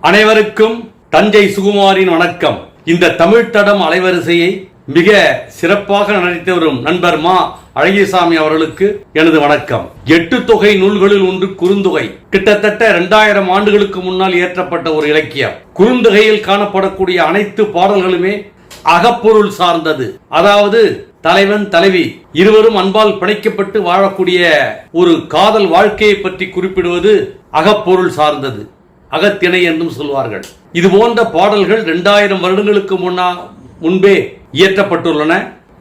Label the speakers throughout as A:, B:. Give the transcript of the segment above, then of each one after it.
A: அனைவருக்கும் தஞ்சை சுகுமாரின் வணக்கம். இந்த தமிழ் தடம் அலைவரிசையை மிக சிறப்பாக நடத்தி வரும் நண்பர் மா அழகிசாமி அவர்களுக்கு எனது வணக்கம். 8 தொகை நூல்களில் ஒன்று குறுந்தொகை. கிட்டத்தட்ட 2000 ஆண்டுகளுக்கு முன்னால் இயற்றப்பட்ட ஒரு இலக்கியம். குறுந்தொகையில் காணப்படக்கூடிய அனைத்து பாடல்களுமே அகப்பொருள் சார்ந்தது. அதாவது தலைவன் தலைவி இருவரும் அன்பால் பிணைக்கப்பட்டு வாழக்கூடிய ஒரு காதல் வாழ்க்கையை பற்றி குறிப்பிடுவது அகப்பொருள் சார்ந்தது. அகத்திணை என்றும் சொல்வார்கள். இது போன்ற பாடல்கள் 2000 வருடங்களுக்கு முன்பே இயற்றப்பட்டுள்ளன.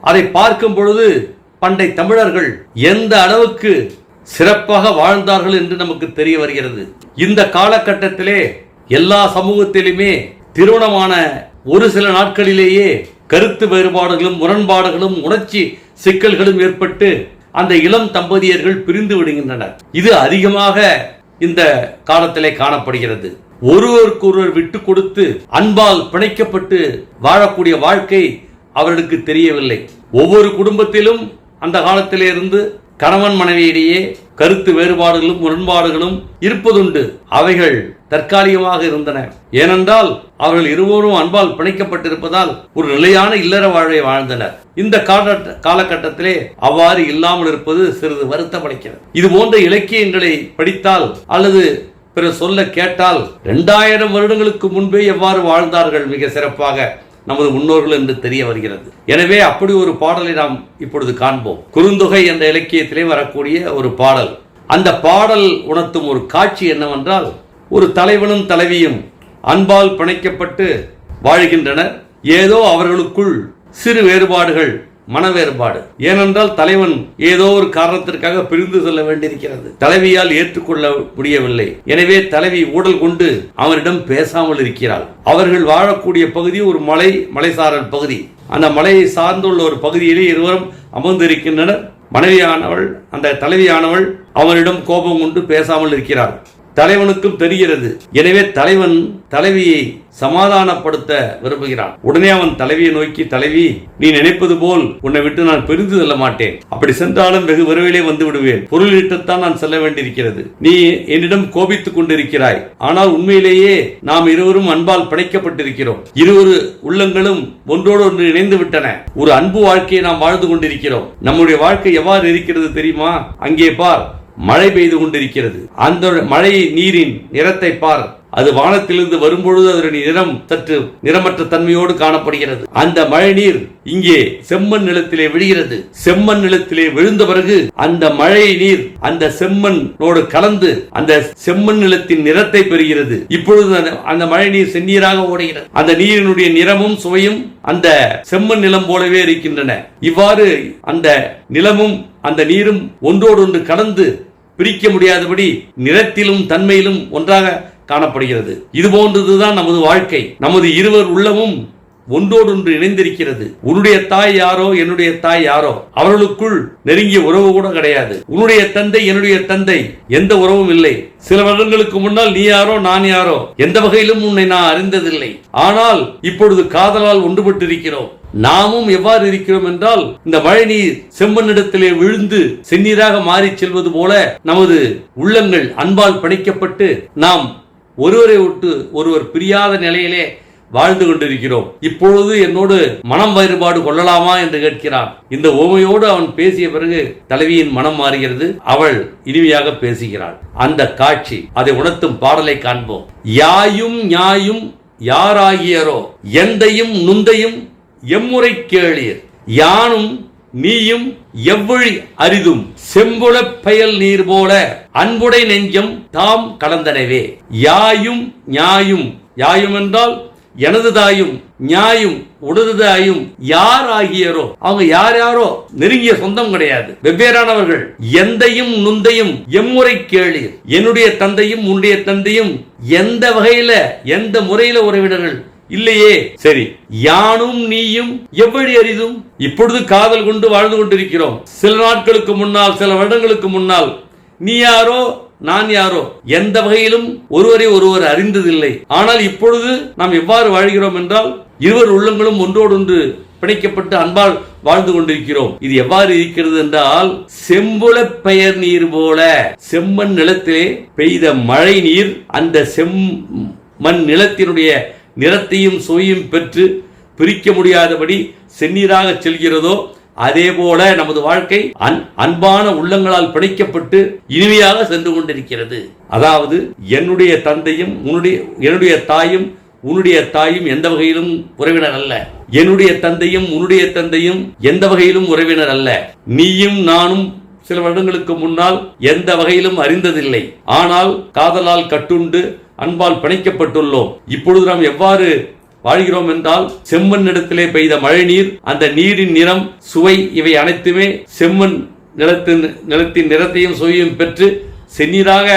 A: அதை பார்க்கும் பொழுது பண்டை தமிழர்கள் எந்த அளவுக்கு சிறப்பாக வாழ்ந்தார்கள் என்று நமக்கு தெரிய வருகிறது. இந்த காலகட்டத்திலே எல்லா சமூகத்திலுமே திருமணமான ஒரு சில நாட்களிலேயே கருத்து வேறுபாடுகளும் முரண்பாடுகளும் உணர்ச்சி சிக்கல்களும் ஏற்பட்டு அந்த இளம் தம்பதியர்கள் பிரிந்து விடுகின்றனர். இது அதிகமாக இந்த காலத்திலே காணப்படுகிறது. ஒருவருக்கொருவர் விட்டு கொடுத்து அன்பால் பிணைக்கப்பட்டு வாழக்கூடிய வாழ்க்கை அவர்களுக்கு தெரியவில்லை. ஒவ்வொரு குடும்பத்திலும் அந்த காலத்திலே இருந்து கணவன் மனைவியிடையே கருத்து வேறுபாடுகளும் முரண்பாடுகளும் இருப்பதுண்டு. அவைகள் தற்காலிகமாக இருந்தன. ஏனென்றால் அவர்கள் இருவரும் அன்பால் பிணைக்கப்பட்டிருப்பதால் ஒரு நிலையான இல்லற வாழ்வை வாழ்ந்தனர். இந்த காலகட்டத்திலே அவ்வாறு இல்லாமல் இருப்பது சிறிது வருத்தம் அளிக்கிறது. இது போன்ற இலக்கியங்களை படித்தால் அல்லது பிற சொல்ல கேட்டால் 2000 வருடங்களுக்கு முன்பே எவ்வாறு வாழ்ந்தார்கள் மிக சிறப்பாக நமது முன்னோர்கள் என்று தெரிய வருகிறது. எனவே அப்படி ஒரு பாடலை நாம் இப்பொழுது காண்போம். குறுந்தொகை என்ற இலக்கியத்திலே வரக்கூடிய ஒரு பாடல். அந்த பாடல் உணர்த்தும் ஒரு காட்சி என்னவென்றால், ஒரு தலைவனும் தலைவியும் அன்பால் பிணைக்கப்பட்டு வாழ்கின்றனர். ஏதோ அவர்களுக்குள் சிறு வேறுபாடுகள், மன வேறுபாடு. ஏனென்றால் தலைவன் ஏதோ ஒரு காரணத்திற்காக பிரிந்து செல்ல வேண்டியிருக்கிறது. தலைவியால் ஏற்றுக்கொள்ள முடியவில்லை. எனவே தலைவி ஊடல் கொண்டு அவரிடம் பேசாமல் இருக்கிறாள். அவர்கள் வாழக்கூடிய பகுதி ஒரு மலைசாரல் பகுதி. அந்த மலையை சார்ந்துள்ள ஒரு பகுதியிலே இருவரும் அமர்ந்திருக்கின்றனர். மனைவியானவள், அந்த தலைவியானவள் அவரிடம் கோபம் கொண்டு பேசாமல் இருக்கிறாள். தலைவனுக்கும் தெரிகிறது. எனவே தலைவன் தலைவியை சமாதானப்படுத்த விரும்புகிறான். உடனே அவன் தலைவியை நோக்கி, தலைவி, நீ நினைப்பது போல் உன்னை விட்டு நான் பிரிந்து செல்ல மாட்டேன். அப்படி சென்றாலும் வெகு விரைவிலே வந்து விடுவேன். பொருளிட்டத்தான் நான் செல்ல வேண்டியிருக்கிறது. நீ என்னிடம் கோபித்துக் கொண்டிருக்கிறாய். ஆனால் உண்மையிலேயே நாம் இருவரும் அன்பால் பிணைக்கப்பட்டிருக்கிறோம். இருவரு உள்ளங்களும் ஒன்றோடு ஒன்று இணைந்து விட்டன. ஒரு அன்பு வாழ்க்கையை நாம் வாழ்ந்து கொண்டிருக்கிறோம். நம்முடைய வாழ்க்கை எவ்வாறு இருக்கிறது தெரியுமா? அங்கே பார், மழை பெய்து கொண்டிருக்கிறது. அந்த மழை நீரின் நிறத்தை பார். அது வானத்திலிருந்து வரும்பொழுது அதனுடைய நிறம் சற்று நிறமற்ற தன்மையோடு காணப்படுகிறது. அந்த மழை நீர் இங்கே செம்மண் நிலத்திலே விழுகிறது. செம்மண் நிலத்திலே விழுந்த பிறகு அந்த மழை நீர் அந்த செம்மண்ணோடு கலந்து அந்த செம்மண் நிலத்தின் நிறத்தை பெறுகிறது. இப்பொழுது அந்த மழை நீர் செந்நீராக ஓடுகிறது. அந்த நீரினுடைய நிறமும் சுவையும் அந்த செம்மண் நிலம் போலவே இருக்கின்றன. இவ்வாறு அந்த நிலமும் அந்த நீரும் ஒன்றோடு ஒன்று கலந்து பிரிக்க முடியாதபடி நிறத்திலும் தன்மையிலும் ஒன்றாக காணப்படுகிறது. இது போன்றதுதான் நமது வாழ்க்கை. நமது இருவர் உள்ளமும் ஒன்றோடொன்று இணைந்திருக்கிறது. உன்னுடைய தாய் யாரோ, என்னுடைய தாய் யாரோ, அவர்களுக்குள் நெருங்கிய உறவு கூட கிடையாது. உன்னுடைய தந்தை, என்னுடைய தந்தை, எந்த உறவும் இல்லை. சில வருடங்களுக்கு முன்னால் நீ யாரோ, நான் யாரோ, எந்த வகையிலும் உன்னை நான் அறிந்ததில்லை. ஆனால் இப்பொழுது காதலால் ஒன்றுபட்டிருக்கிறோம். நாமும் எவ்வாறு இருக்கிறோம் என்றால், இந்த மழை நீர் செம்மண்ணிடத்திலே விழுந்து செந்நீராக மாறி செல்வது போல நமது உள்ளங்கள் அன்பால் பிணைக்கப்பட்டு நாம் ஒருவரை விட்டு ஒருவர் பிரியாத நிலையிலே வாழ்ந்து கொண்டிருக்கிறோம். இப்பொழுது என்னோடு மனம் வேறுபாடு கொள்ளலாமா என்று கேட்கிறான். இந்த ஓமையோடு அவன் பேசிய பிறகு தலைவியின் மனம் மாறுகிறது. அவள் இனிமையாக பேசுகிறாள். அந்த காட்சி, அதை உணர்த்தும் பாடலை காண்போம். யாயும் ஞாயும் யாராகியரோ, எந்தையும் நுந்தையும் எம்முறை கேளீர். யானும் நீயும் எவ்வழி அரிதும் செம்புளப் பயல் நீர் போல அன்புடை நெஞ்சம் தாம் கலந்தனவே. யாயும் ஞாயும், யாயும் என்றால் எனது தாயும், ஞாயும் உனது தாயும், யார் ஆகியரோ, அவங்க யார் யாரோ, நெருங்கிய சொந்தம் கிடையாது, வெவ்வேறானவர்கள். எந்தையும் நுந்தையும் எம்முறை கேளீர். என்னுடைய தந்தையும் உன்னுடைய தந்தையும் எந்த வகையில எந்த முறையில உறவினர்கள் இல்லையே. சரி, யானும் நீயும் எவ்வளி அரிதும். இப்பொழுது காதல் கொண்டு வாழ்ந்து கொண்டிருக்கிறோம். சில நாட்களுக்கு முன்னால், சில வருடங்களுக்கு முன்னால் நீ யாரோ நான் யாரோ எந்த வகையிலும் ஒருவரை ஒருவர் அறிந்ததில்லை. ஆனால் இப்பொழுது நாம் எவ்வாறு வாழ்கிறோம் என்றால், இருவர் உள்ளங்களும் ஒன்றோடொன்று பிணைக்கப்பட்டு அன்பால் வாழ்ந்து கொண்டிருக்கிறோம். இது எவ்வாறு இருக்கிறது என்றால், செம்புல பெயர் நீர் போல, செம்மண் நிலத்திலே பெய்த மழை நீர் அந்த மண் நிலத்தினுடைய நிறத்தையும் சுவையும் பெற்று பிரிக்க முடியாதபடி செந்நீராக செல்கிறதோ அதே போல நமது வாழ்க்கை அன்பான உள்ளங்களால் பிணைக்கப்பட்டு இனிமையாக சென்று கொண்டிருக்கிறது. அதாவது என்னுடைய தந்தையும் என்னுடைய தாயும் உன்னுடைய தாயும் எந்த வகையிலும் உறவினர் அல்ல. என்னுடைய தந்தையும் உன்னுடைய தந்தையும் எந்த வகையிலும் உறவினர் அல்ல. நீயும் நானும் சில வருடங்களுக்கு முன்னால் எந்த வகையிலும் அறிந்ததில்லை. ஆனால் காதலால் கட்டுண்டு அன்பால் பிணைக்கப்பட்டுள்ளோம். இப்பொழுது நாம் எவ்வாறு வாழ்கிறோம் என்றால், செம்மண் நிலத்திலே பெய்த மழை நீர், அந்த நீரின் நிறம், சுவை இவை அனைத்துமே செம்மண் நிலத்தின் நிறத்தையும் சுவையும் பெற்று செந்நீராக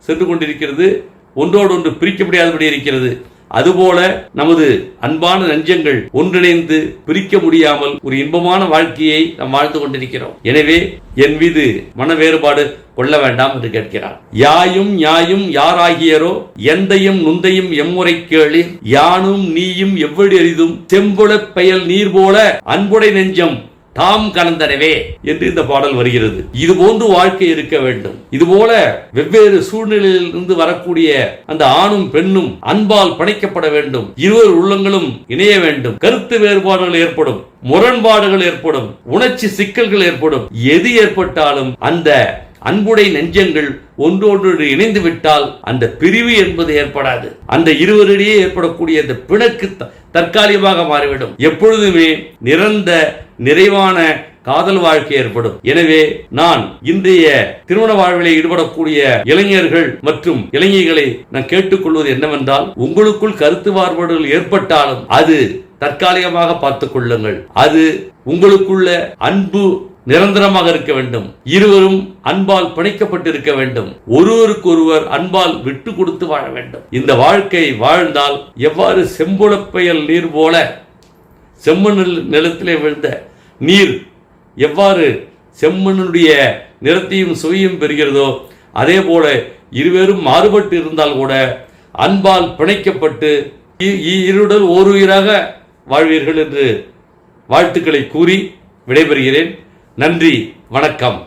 A: சென்று கொண்டிருக்கிறது. ஒன்றோடு ஒன்று பிரிக்க முடியாதபடி இருக்கிறது. அதுபோல நமது அன்பான நெஞ்சங்கள் ஒன்றிணைந்து பிரிக்க முடியாமல் ஒரு இன்பமான வாழ்க்கையை நாம் வாழ்ந்து கொண்டிருக்கிறோம். எனவே என் மீது மன வேறுபாடு கொள்ள வேண்டாம் என்று கேட்கிறார். யாயும் ஞாயும் யாராகியரோ எந்தையும் நுந்தையும் எம்முறை கேளு யானும் நீயும் எவ்வளி அரிதும் செம்புளப் பெயல் நீர் போல அன்புடை நெஞ்சம் தாம் கலந்தனவே என்று இந்த பாடல் வருகிறது. இது போன்று வாழ்க்கை இருக்க வேண்டும். இதுபோல வெவ்வேறு சூழ்நிலையில் இருந்து வரக்கூடிய அந்த ஆணும் பெண்ணும் அன்பால் பிணைக்கப்பட வேண்டும். இருவர் உள்ளங்களும் இணைய வேண்டும். கருத்து வேறுபாடுகள் ஏற்படும், முரண்பாடுகள் ஏற்படும், உணர்ச்சி சிக்கல்கள் ஏற்படும். எது ஏற்பட்டாலும் அந்த அன்புடை நெஞ்சங்கள் ஒன்றோடு இணைந்து விட்டால் அந்த பிரிவு என்பது ஏற்படாது. அந்த இருவரிடையே ஏற்படக்கூடிய அந்த பிணக்கு தற்காலிகமாக மாறிவிடும். எப்பொழுதுமே நிறைவான காதல் வாழ்க்கை ஏற்படும். எனவே நான் இன்றைய திருமண வாழ்விலே ஈடுபடக்கூடிய இளைஞர்கள் மற்றும் இளைஞர்களை நான் கேட்டுக்கொள்வது என்னவென்றால், உங்களுக்குள் கருத்து வேறுபாடுகள் ஏற்பட்டாலும் அது தற்காலிகமாக பார்த்துக் கொள்ளுங்கள். அது உங்களுக்குள்ள அன்பு நிரந்தரமாக இருக்க வேண்டும். இருவரும் அன்பால் பிணைக்கப்பட்டிருக்க வேண்டும். ஒருவருக்கு ஒருவர் அன்பால் விட்டு கொடுத்து வாழ வேண்டும். இந்த வாழ்க்கை வாழ்ந்தால் எவ்வாறு செம்புளப்பெயல் நீர் போல செம்மண் நிலத்திலே விழுந்த நீர் எவ்வாறு செம்மண்ணுடைய நிறத்தையும் சுவையும் பெறுகிறதோ அதே போல இருவரும் மாறுபட்டு இருந்தால் கூட அன்பால் பிணைக்கப்பட்டு இருடல் ஓருயிராக வாழ்வீர்கள் என்று வாழ்த்துக்களை கூறி விடைபெறுகிறேன். நன்றி, வணக்கம்.